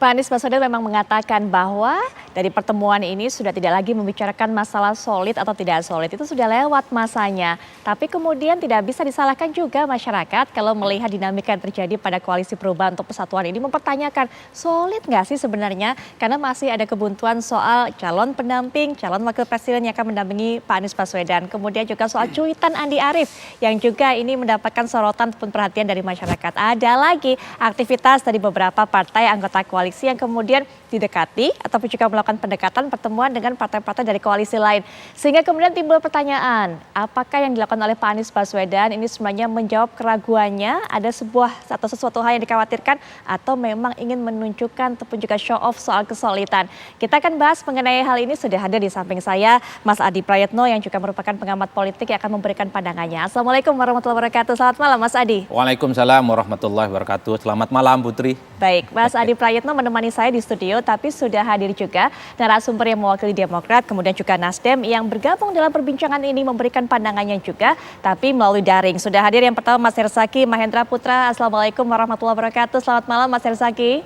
Pak Anies Baswedan memang mengatakan bahwa dari pertemuan ini sudah tidak lagi membicarakan masalah solid atau tidak solid, itu sudah lewat masanya. Tapi kemudian tidak bisa disalahkan juga masyarakat kalau melihat dinamika yang terjadi pada koalisi perubahan untuk persatuan ini mempertanyakan solid nggak sih sebenarnya? Karena masih ada kebuntuan soal calon pendamping, calon wakil presiden yang akan mendampingi Pak Anies Baswedan. Kemudian juga soal cuitan Andi Arief yang juga ini mendapatkan sorotan ataupun perhatian dari masyarakat. Ada lagi aktivitas dari beberapa partai anggota koalisi yang kemudian didekati ataupun juga melakukan pendekatan pertemuan dengan partai-partai dari koalisi lain. Sehingga kemudian timbul pertanyaan, apakah yang dilakukan oleh Pak Anies Baswedan ini sebenarnya menjawab keraguannya, ada sebuah atau sesuatu hal yang dikhawatirkan atau memang ingin menunjukkan ataupun juga show off soal kesolidan. Kita akan bahas mengenai hal ini, sudah hadir di samping saya Mas Adi Prayitno yang juga merupakan pengamat politik yang akan memberikan pandangannya. Assalamualaikum warahmatullahi wabarakatuh. Selamat malam Mas Adi. Waalaikumsalam warahmatullahi wabarakatuh. Selamat malam Putri. Baik, Mas Adi Prayitno menemani saya di studio, tapi sudah hadir juga narasumber yang mewakili Demokrat, kemudian juga Nasdem yang bergabung dalam perbincangan ini memberikan pandangannya juga, tapi melalui daring. Sudah hadir yang pertama Mas Hersaki Mahendra Putra. Assalamualaikum warahmatullahi wabarakatuh. Selamat malam Mas Hersaki.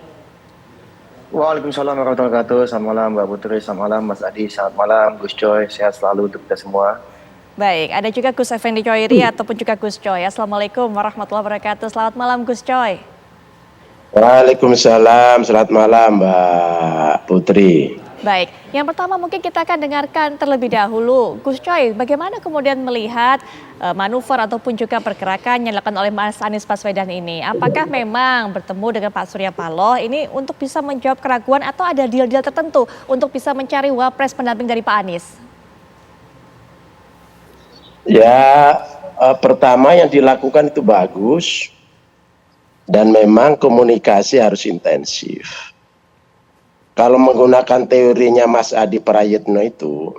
Waalaikumsalam warahmatullahi wabarakatuh. Selamat malam Mbak Putri, selamat malam Mas Adi, selamat malam Gus Coy, sehat selalu untuk kita semua. Baik, ada juga Gus Effendi Coyri ataupun juga Gus Coy. Assalamualaikum warahmatullahi wabarakatuh. Selamat malam Gus Coy. Waalaikumsalam, selamat malam Mbak Putri. Baik, yang pertama mungkin kita akan dengarkan terlebih dahulu. Gus Coy, bagaimana kemudian melihat manuver ataupun juga pergerakan yang dilakukan oleh Mas Anies Baswedan ini? Apakah memang bertemu dengan Pak Surya Paloh ini untuk bisa menjawab keraguan atau ada deal-deal tertentu untuk bisa mencari wapres pendamping dari Pak Anies? Ya, pertama yang dilakukan itu bagus. Dan memang komunikasi harus intensif. Kalau menggunakan teorinya Mas Adi Prayitno itu,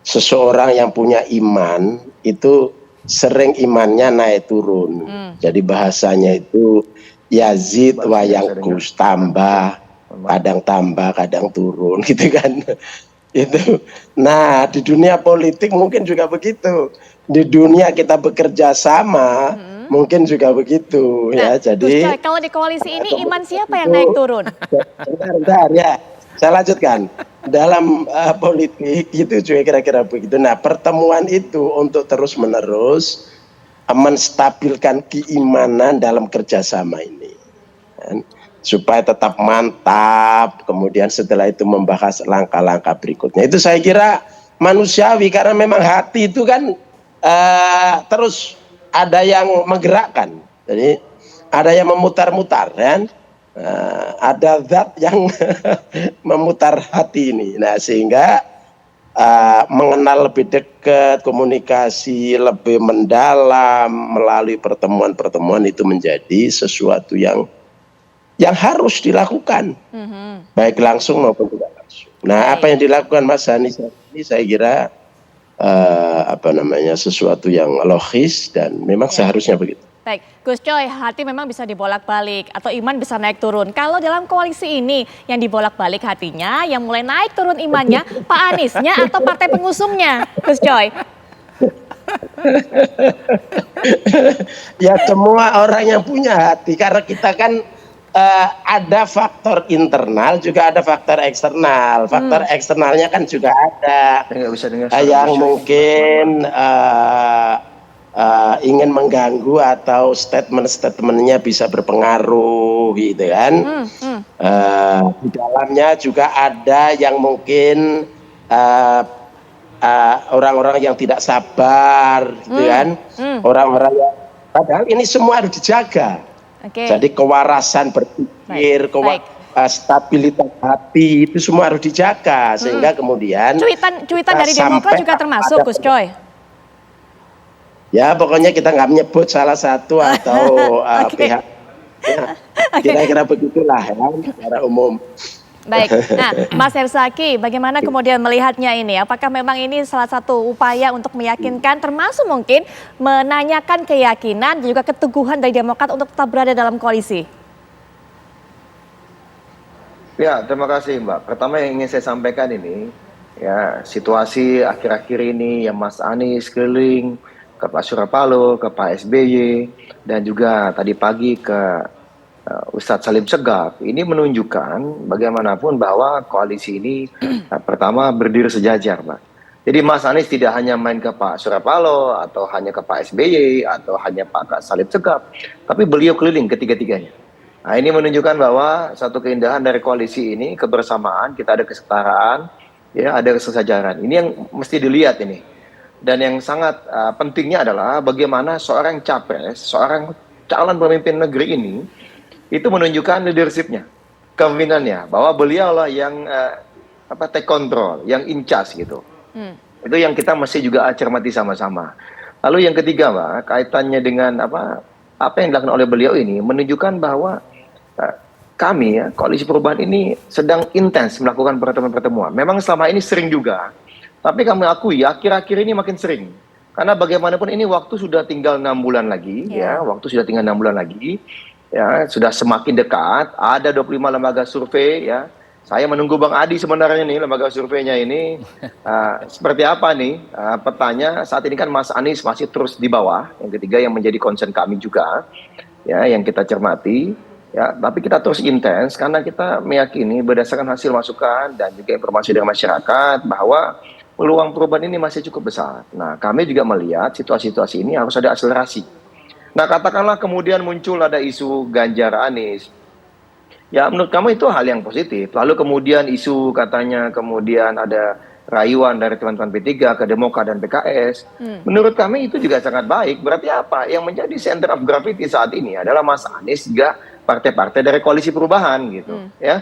seseorang yang punya iman itu sering imannya naik turun. Jadi bahasanya itu yazid wa yangkus, tambah, kadang turun gitu kan. Itu. Nah, di dunia politik mungkin juga begitu. Di dunia kita bekerja sama, mungkin juga begitu. Nah, ya. Jadi kalau di koalisi ini iman siapa yang naik turun? Bentar ya. Saya lanjutkan. Dalam politik itu juga kira-kira begitu. Nah, pertemuan itu untuk terus-menerus menstabilkan keimanan dalam kerjasama ini. Kan? Supaya tetap mantap, kemudian setelah itu membahas langkah-langkah berikutnya. Itu saya kira manusiawi, karena memang hati itu kan terus ada yang menggerakkan. Jadi ada yang memutar-mutar, kan? Ada zat yang memutar hati ini. Nah, sehingga mengenal lebih dekat, komunikasi lebih mendalam melalui pertemuan-pertemuan itu menjadi sesuatu yang harus dilakukan, baik langsung maupun tidak langsung. Nah, apa yang dilakukan Mas Anies ini saya kira sesuatu yang logis dan memang seharusnya begitu. Baik, Gus Coy, hati memang bisa dibolak-balik atau iman bisa naik turun. Kalau dalam koalisi ini yang dibolak-balik hatinya, yang mulai naik turun imannya, Pak Aniesnya atau partai pengusungnya, Gus Coy? Ya, semua orang yang punya hati, karena kita kan ada faktor internal, juga ada faktor eksternal. Faktor eksternalnya kan juga ada yang mungkin ingin mengganggu atau statement-statementnya bisa berpengaruh, gitu kan. Di dalamnya juga ada yang mungkin orang-orang yang tidak sabar, gitu kan. Orang-orang yang padahal ini semua harus dijaga. Jadi kewarasan berpikir, stabilitas hati itu semua harus dijaga, sehingga kemudian cuitan dari Demokrat juga termasuk, Gus Coy. Ya, pokoknya kita nggak menyebut salah satu atau pihak. Ya, kira-kira begitulah ya, secara umum. Baik, nah Mas Hersaki, bagaimana kemudian melihatnya ini? Apakah memang ini salah satu upaya untuk meyakinkan, termasuk mungkin menanyakan keyakinan dan juga keteguhan dari Demokrat untuk tetap berada dalam koalisi? Ya, terima kasih Mbak. Pertama yang ingin saya sampaikan ini, ya situasi akhir-akhir ini yang Mas Anies keliling ke Pak Surya Paloh, ke Pak SBY, dan juga tadi pagi ke Ustadz Salim Segaf ini menunjukkan bagaimanapun bahwa koalisi ini pertama berdiri sejajar, Pak. Jadi Mas Anies tidak hanya main ke Pak Surya Paloh atau hanya ke Pak SBY atau hanya Pak Salim Segaf, tapi beliau keliling ketiga-tiganya. Nah, ini menunjukkan bahwa satu keindahan dari koalisi ini kebersamaan, kita ada kesetaraan, ya ada kesejajaran. Ini yang mesti dilihat ini. Dan yang sangat pentingnya adalah bagaimana seorang capres, seorang calon pemimpin negeri ini itu menunjukkan leadershipnya, kepemimpinannya, bahwa beliau lah yang take control, yang in charge gitu. Itu yang kita mesti juga cermati sama-sama. Lalu yang ketiga, Pak, kaitannya dengan apa yang dilakukan oleh beliau ini menunjukkan bahwa kami ya Koalisi Perubahan ini sedang intens melakukan pertemuan-pertemuan. Memang selama ini sering juga, tapi kami akui akhir-akhir ini makin sering. Karena bagaimanapun ini waktu sudah tinggal 6 bulan lagi, ya, waktu sudah tinggal 6 bulan lagi, ya, sudah semakin dekat. Ada 25 lembaga survei, ya. Saya menunggu Bang Adi sebenarnya nih lembaga surveinya ini seperti apa nih petanya. Saat ini kan Mas Anies masih terus di bawah. Yang ketiga yang menjadi concern kami juga, ya, yang kita cermati. Ya, tapi kita terus intens karena kita meyakini berdasarkan hasil masukan dan juga informasi dari masyarakat bahwa peluang perubahan ini masih cukup besar. Nah, kami juga melihat situasi-situasi ini harus ada akselerasi. Nah, katakanlah kemudian muncul ada isu Ganjar Anies. Ya, menurut kamu itu hal yang positif. Lalu kemudian isu katanya kemudian ada rayuan dari teman-teman P3 ke Demokrat dan PKS. Menurut kami itu juga sangat baik. Berarti apa? Yang menjadi center of gravity saat ini adalah Mas Anies juga partai-partai dari Koalisi Perubahan gitu, ya.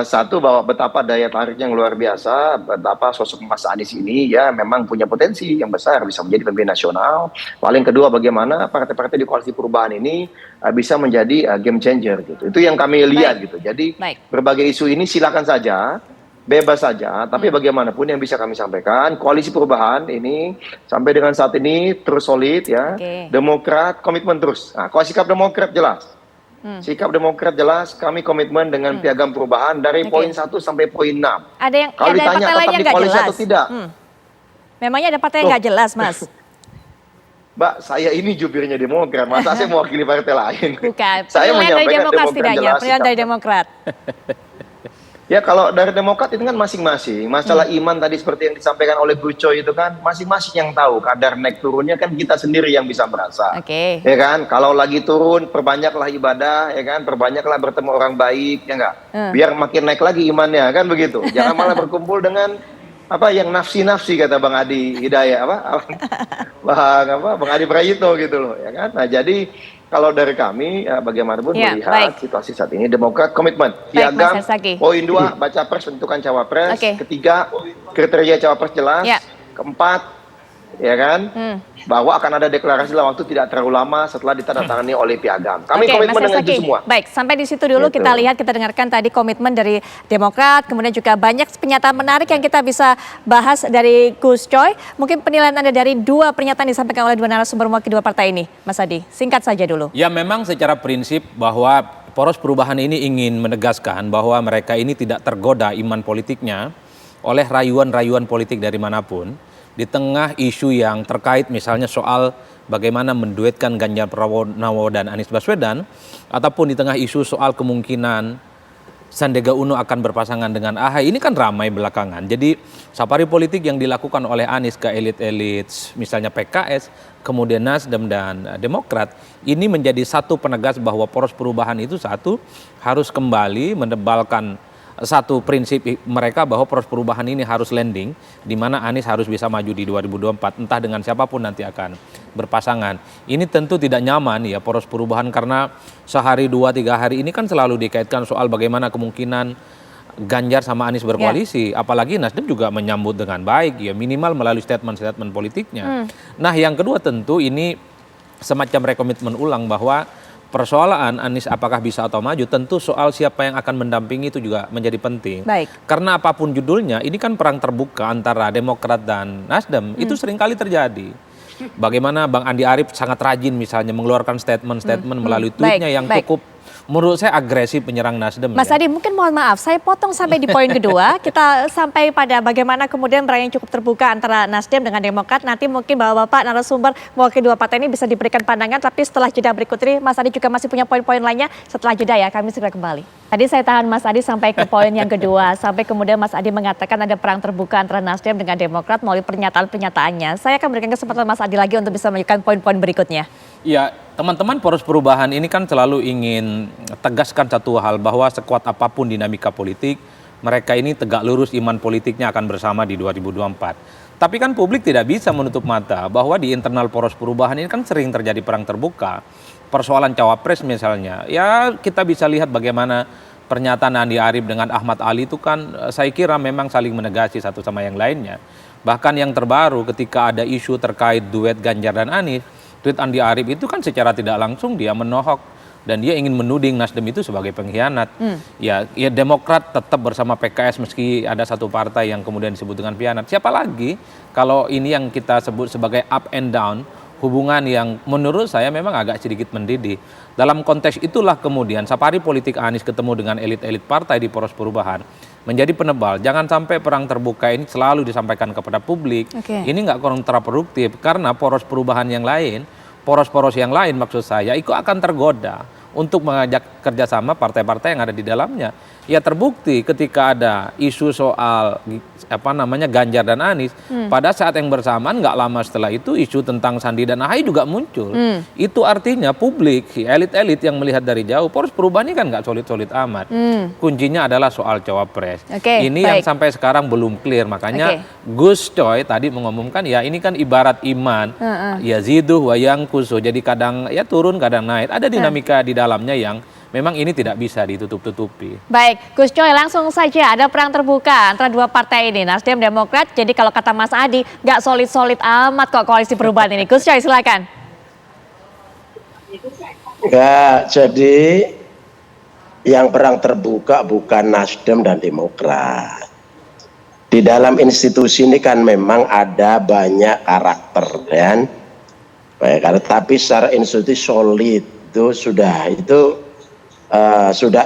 Satu, bahwa betapa daya tariknya yang luar biasa, betapa sosok Mas Anies ini ya memang punya potensi yang besar bisa menjadi pemimpin nasional. Lalu yang kedua, bagaimana partai-partai di Koalisi Perubahan ini bisa menjadi game changer gitu. Itu yang kami lihat gitu. Jadi berbagai isu ini silakan saja, bebas saja, tapi bagaimanapun yang bisa kami sampaikan, Koalisi Perubahan ini sampai dengan saat ini terus solid, ya. Demokrat komitmen terus. Nah, kalau sikap Demokrat jelas. Sikap Demokrat jelas, kami komitmen dengan piagam perubahan dari poin 1 sampai poin 6. Ada yang kalau ada ditanya partai lain tetap yang di nggak koalisi jelas. atau tidak. Memangnya ada partai yang nggak jelas, Mas? Mbak, saya ini jubirnya Demokrat, masa saya mewakili partai lain? Bukan, Saya penilaian dari menyampaikan Demokrat Demokrat setidaknya, jelas penilaian dari sikapnya. Demokrat. Ya, kalau dari Demokrat itu kan masing-masing. Masalah iman tadi seperti yang disampaikan oleh Gus Coy itu kan masing-masing yang tahu. Kadar naik turunnya kan kita sendiri yang bisa merasa. Ya kan, kalau lagi turun perbanyaklah ibadah, ya kan, perbanyaklah bertemu orang baik, ya enggak. Biar makin naik lagi imannya, kan begitu. Jangan malah berkumpul dengan yang nafsi-nafsi kata Bang Adi Hidayat, Bang Adi Prayitno gitu loh, ya kan. Nah, jadi kalau dari kami, bagaimanapun melihat situasi saat ini, Demokrat komitmen. Piagam, poin 2, baca pres tentukan cawapres. Ketiga, kriteria cawapres jelas. Keempat, ya kan, bahwa akan ada deklarasi dalam waktu tidak terlalu lama setelah ditandatangani oleh piagam. Kami komitmen dengan itu semua. Baik, sampai di situ dulu kita lihat, kita dengarkan tadi komitmen dari Demokrat, kemudian juga banyak pernyataan menarik yang kita bisa bahas dari Gus Coy. Mungkin penilaian Anda dari dua pernyataan disampaikan oleh dua narasumber mewakili dua partai ini, Mas Adi. Singkat saja dulu. Ya, memang secara prinsip bahwa Poros Perubahan ini ingin menegaskan bahwa mereka ini tidak tergoda iman politiknya oleh rayuan-rayuan politik dari manapun. Di tengah isu yang terkait misalnya soal bagaimana menduetkan Ganjar Pranowo dan Anies Baswedan, ataupun di tengah isu soal kemungkinan Sandiaga Uno akan berpasangan dengan AHY, ini kan ramai belakangan. Jadi safari politik yang dilakukan oleh Anies ke elit-elit misalnya PKS, kemudian Nasdem dan Demokrat, ini menjadi satu penegas bahwa Poros Perubahan itu satu harus kembali menebalkan satu prinsip mereka bahwa Poros Perubahan ini harus landing, di mana Anies harus bisa maju di 2024, entah dengan siapapun nanti akan berpasangan. Ini tentu tidak nyaman ya Poros Perubahan, karena sehari 2-3 hari ini kan selalu dikaitkan soal bagaimana kemungkinan Ganjar sama Anies berkoalisi, apalagi Nasdem juga menyambut dengan baik ya, minimal melalui statement-statement politiknya. Nah, yang kedua tentu ini semacam rekomitmen ulang bahwa persoalan Anies apakah bisa atau maju, tentu soal siapa yang akan mendampingi itu juga menjadi penting. Karena apapun judulnya, ini kan perang terbuka antara Demokrat dan Nasdem, itu seringkali terjadi. Bagaimana Bang Andi Arief sangat rajin misalnya mengeluarkan statement-statement melalui tweetnya yang cukup menurut saya agresif menyerang Nasdem. Mas Adi, mungkin mohon maaf, saya potong sampai di poin kedua. Kita sampai pada bagaimana kemudian perang yang cukup terbuka antara Nasdem dengan Demokrat. Nanti mungkin Bapak narasumber mewakili dua partai ini bisa diberikan pandangan. Tapi setelah jeda berikut ini, Mas Adi juga masih punya poin-poin lainnya. Setelah jeda ya, kami segera kembali. Tadi saya tahan Mas Adi sampai ke poin yang kedua. Sampai kemudian Mas Adi mengatakan ada perang terbuka antara Nasdem dengan Demokrat melalui pernyataan-pernyataannya. Saya akan berikan kesempatan Mas Adi lagi untuk bisa melanjutkan poin-poin berikutnya. Ya, teman-teman Poros Perubahan ini kan selalu ingin tegaskan satu hal, bahwa sekuat apapun dinamika politik, mereka ini tegak lurus iman politiknya akan bersama di 2024. Tapi kan publik tidak bisa menutup mata bahwa di internal Poros Perubahan ini kan sering terjadi perang terbuka. Persoalan cawapres misalnya, ya kita bisa lihat bagaimana pernyataan Andi Arief dengan Ahmad Ali itu kan saya kira memang saling menegasi satu sama yang lainnya. Bahkan yang terbaru ketika ada isu terkait duet Ganjar dan Anies, tweet Andi Arief itu kan secara tidak langsung dia menohok dan dia ingin menuding Nasdem itu sebagai pengkhianat. Ya Demokrat tetap bersama PKS meski ada satu partai yang kemudian disebut dengan pengkhianat. Siapa lagi kalau ini yang kita sebut sebagai up and down, hubungan yang menurut saya memang agak sedikit mendidih. Dalam konteks itulah kemudian safari politik Anies ketemu dengan elit-elit partai di Poros Perubahan menjadi penebal. Jangan sampai perang terbuka ini selalu disampaikan kepada publik. Ini nggak kontraproduktif karena poros perubahan yang lain, poros-poros yang lain maksud saya, itu akan tergoda untuk mengajak kerjasama partai-partai yang ada di dalamnya. Ya terbukti ketika ada isu soal Ganjar dan Anies, pada saat yang bersamaan nggak lama setelah itu isu tentang Sandi dan Ahy juga muncul. Itu artinya publik, elit-elit yang melihat dari jauh, Poros Perubahan ini kan nggak solid-solid amat. Kuncinya adalah soal cawapres. Ini yang sampai sekarang belum clear, makanya Gus Coy tadi mengumumkan ya ini kan ibarat iman, yaziduh wa yanqusu, jadi kadang ya turun kadang naik, ada dinamika di dalamnya yang memang ini tidak bisa ditutup-tutupi. Baik, Gus Coy, langsung saja ada perang terbuka antara dua partai ini, Nasdem, Demokrat. Jadi kalau kata Mas Adi, nggak solid-solid amat kok koalisi perubahan ini. Gus Coy, silakan. Ya, jadi yang perang terbuka bukan Nasdem dan Demokrat. Di dalam institusi ini kan memang ada banyak karakter, kan? Tapi secara institusi solid itu sudah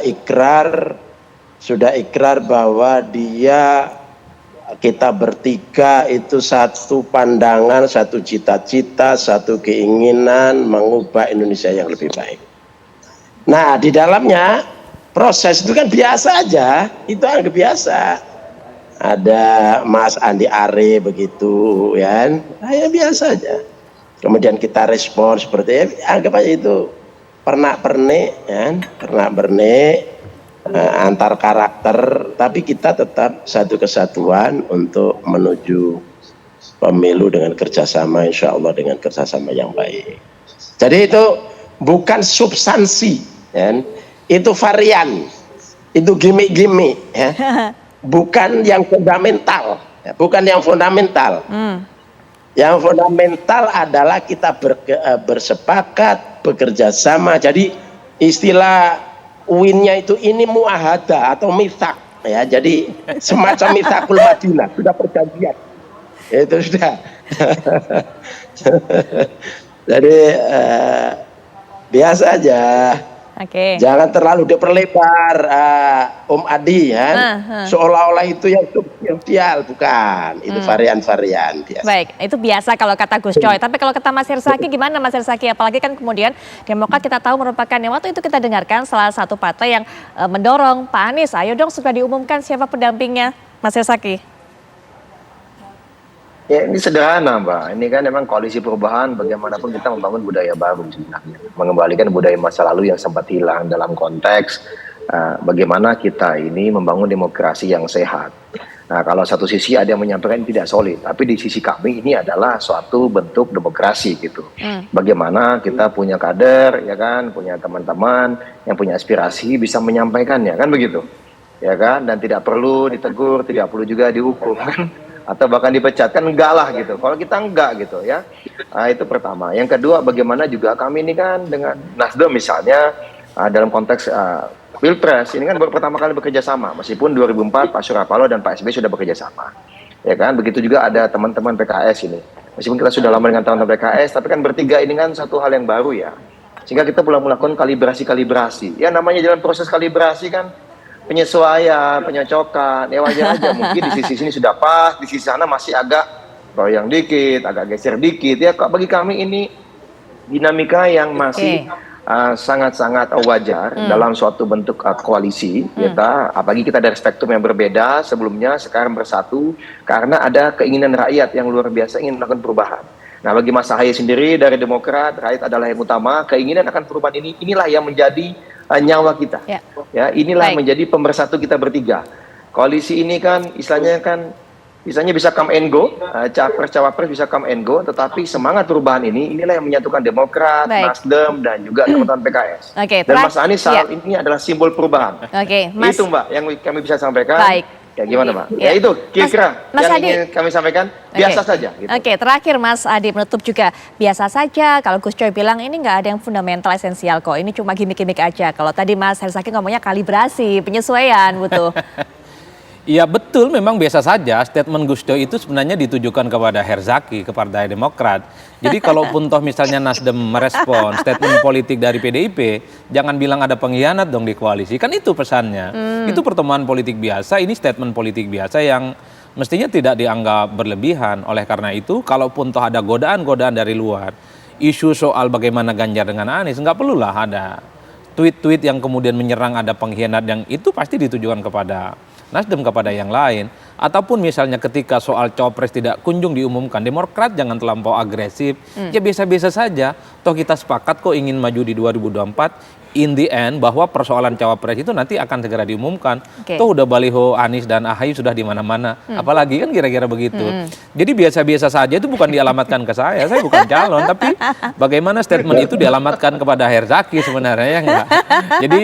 ikrar bahwa kita bertiga itu satu pandangan, satu cita-cita, satu keinginan mengubah Indonesia yang lebih baik. Nah, di dalamnya proses itu kan biasa aja, itu anggap biasa. Ada Mas Andi Arief begitu, ya, ya biasa aja. Kemudian kita respon seperti anggap aja itu pernak-pernik, ya, pernak-pernik antar karakter, tapi kita tetap satu kesatuan untuk menuju pemilu dengan kerjasama, insya Allah dengan kerjasama yang baik. Jadi itu bukan substansi, ya, itu varian, itu gimmick-gimmick, ya. Bukan yang fundamental, ya, bukan yang fundamental. Yang fundamental adalah kita bersepakat, bekerja sama. Jadi istilah win-nya itu ini muahada atau mithaq, ya. Jadi semacam mithaqul Madinah, sudah perjanjian. Itu sudah. Jadi biasa aja. Jangan terlalu diperlebar, Adi, ya. Seolah-olah itu yang substansial, bukan. Itu varian-varian biasa. Baik, itu biasa kalau kata Gus Coy. Tapi kalau kata Mas Hersaki gimana Mas Hersaki? Apalagi kan kemudian Demokrat kita tahu merupakan yang waktu itu kita dengarkan salah satu partai yang mendorong Pak Anies, ayo dong sudah diumumkan siapa pendampingnya, Mas Hersaki. Ya ini sederhana Mbak, ini kan memang koalisi perubahan bagaimanapun kita membangun budaya baru sebenarnya. Mengembalikan budaya masa lalu yang sempat hilang dalam konteks bagaimana kita ini membangun demokrasi yang sehat. Nah kalau satu sisi ada yang menyampaikan tidak solid, tapi di sisi kami ini adalah suatu bentuk demokrasi gitu. Bagaimana kita punya kader, ya kan, punya teman-teman yang punya aspirasi bisa menyampaikannya, kan begitu. Ya kan, dan tidak perlu ditegur, tidak perlu juga dihukum kan. Atau bahkan dipecat, kan enggak lah gitu. Kalau kita enggak gitu ya. Itu pertama. Yang kedua bagaimana juga kami ini kan dengan Nasdem misalnya dalam konteks Pilpres ini kan baru pertama kali bekerja sama. Meskipun 2004 Pak Surya Paloh dan Pak SBY sudah bekerja sama. Ya kan, begitu juga ada teman-teman PKS ini. Meskipun kita sudah lama dengan teman-teman PKS, tapi kan bertiga ini kan satu hal yang baru ya. Sehingga kita perlu melakukan kalibrasi. Ya namanya dalam proses kalibrasi kan penyesuaian, penyocokan, ya wajar aja. Mungkin di sisi sini sudah pas, di sisi sana masih agak goyang dikit, agak geser dikit. Ya kok bagi kami ini dinamika yang masih sangat-sangat wajar dalam suatu bentuk koalisi. Kita, apalagi kita dari spektrum yang berbeda sebelumnya, sekarang bersatu karena ada keinginan rakyat yang luar biasa ingin melakukan perubahan. Nah, bagi Mas Ahaye sendiri dari Demokrat, rakyat adalah yang utama. Keinginan akan perubahan ini, inilah yang menjadi nyawa kita. Ya, inilah yang menjadi pemersatu kita bertiga. Koalisi ini kan istilahnya bisa come and go, capres-cawapres bisa come and go, tetapi semangat perubahan inilah yang menyatukan Demokrat, Nasdem, dan juga teman-teman PKS. Dan Mas Anies ini adalah simbol perubahan. Itu Mbak yang kami bisa sampaikan. Ya gimana Mbak? Ya itu kira-kira yang ingin kami sampaikan, biasa saja. Gitu. Terakhir Mas Adi menutup juga, biasa saja kalau Gus Coy bilang ini nggak ada yang fundamental esensial kok, ini cuma gimmick-gimmick aja. Kalau tadi Mas Herzaki ngomongnya kalibrasi, penyesuaian butuh. Iya betul, memang biasa saja. Statement Gus Coy itu sebenarnya ditujukan kepada Herzaki, ke Partai Demokrat. Jadi kalaupun toh misalnya Nasdem merespon statement politik dari PDIP, jangan bilang ada pengkhianat dong di koalisi. Kan itu pesannya. Itu pertemuan politik biasa, ini statement politik biasa yang mestinya tidak dianggap berlebihan. Oleh karena itu, kalaupun toh ada godaan-godaan dari luar, isu soal bagaimana Ganjar dengan Anies, nggak perlulah ada tweet-tweet yang kemudian menyerang ada pengkhianat yang itu pasti ditujukan kepada Nasdem, kepada yang lain. Ataupun misalnya ketika soal cawapres tidak kunjung diumumkan, Demokrat jangan terlampau agresif, ya biasa-biasa saja. Toh kita sepakat kok ingin maju di 2024, in the end bahwa persoalan cawapres itu nanti akan segera diumumkan. Toh udah baliho Anies dan Ahaye sudah di mana-mana, apalagi kan kira-kira begitu. Jadi biasa-biasa saja itu bukan dialamatkan ke saya bukan calon, tapi bagaimana statement itu dialamatkan kepada Herzaki sebenarnya, ya enggak. Jadi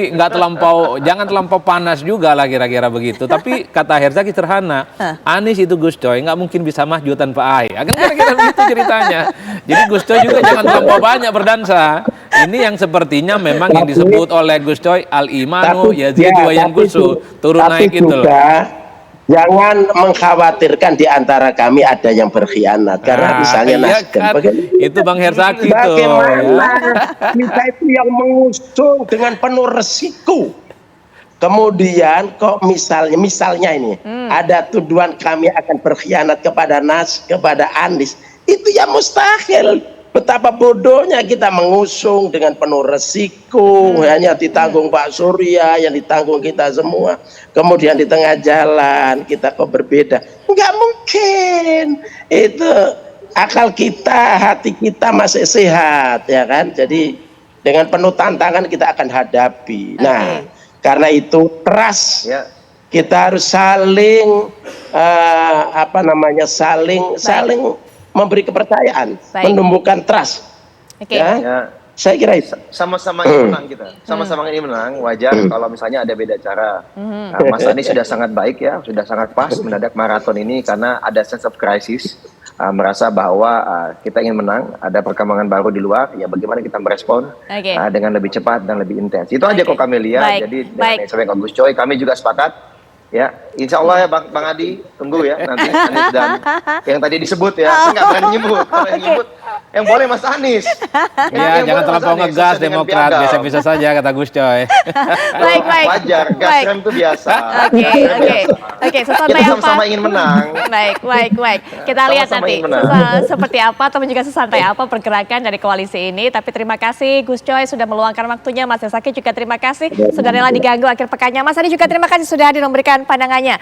jangan terlampau panas juga lah kira-kira begitu. Tapi kata Herzaki sederhana, Anies itu Gus Coy nggak mungkin bisa maju tanpa Ahaye. Kan kira-kira begitu ceritanya. Jadi Gus Coy juga jangan terlampau banyak berdansa. Ini yang sepertinya memang yang disebut oleh Gus Coy al-imanu yazidu wa yanqusu, turun naik itu loh. Jangan mengkhawatirkan di antara kami ada yang berkhianat. Karena misalnya Nasdem. Itu Bang Herzaki itu. Bagaimana kita itu yang mengusung dengan penuh resiko. Kemudian kok misalnya ini ada tuduhan kami akan berkhianat kepada kepada Anies. Itu ya mustahil. Betapa bodohnya kita mengusung dengan penuh resiko, hanya ditanggung Pak Surya, yang ditanggung kita semua. Kemudian di tengah jalan kita kok berbeda. Enggak mungkin. Itu akal kita, hati kita masih sehat, ya kan? Jadi dengan penuh tantangan kita akan hadapi. Nah, karena itu trust. Kita harus saling saling memberi kepercayaan, menumbuhkan trust. Saya kira itu. Sama-sama ingin menang kita. Sama-sama ingin menang. Wajar kalau misalnya ada beda cara. Mas Anies sudah sangat baik ya, sudah sangat pas mendadak maraton ini karena ada sense of crisis. Merasa bahwa kita ingin menang, ada perkembangan baru di luar, ya bagaimana kita merespon dengan lebih cepat dan lebih intens. Itu aja kok kami lihat. Jadi dengan sampai Gus Coy, kami juga sepakat. Ya, insya Allah ya Bang Adi, tunggu ya nanti Anies dan yang tadi disebut ya, saya nggak berani nyebut, kalau yang nyebut yang boleh Mas Anies. Ya, jangan terlampau ngegas Demokrat, biasa-biasa saja kata Gus Coy. Baik. Wajar, gas rem itu biasa. Oke, kita sama-sama ingin menang. Baik. Kita lihat nanti seperti apa atau juga sesantai apa pergerakan dari koalisi ini. Tapi terima kasih Gus Coy sudah meluangkan waktunya, Mas Herzaki juga terima kasih sudah rela diganggu akhir pekannya. Mas Adi juga terima kasih sudah hadir memberikan pandangannya.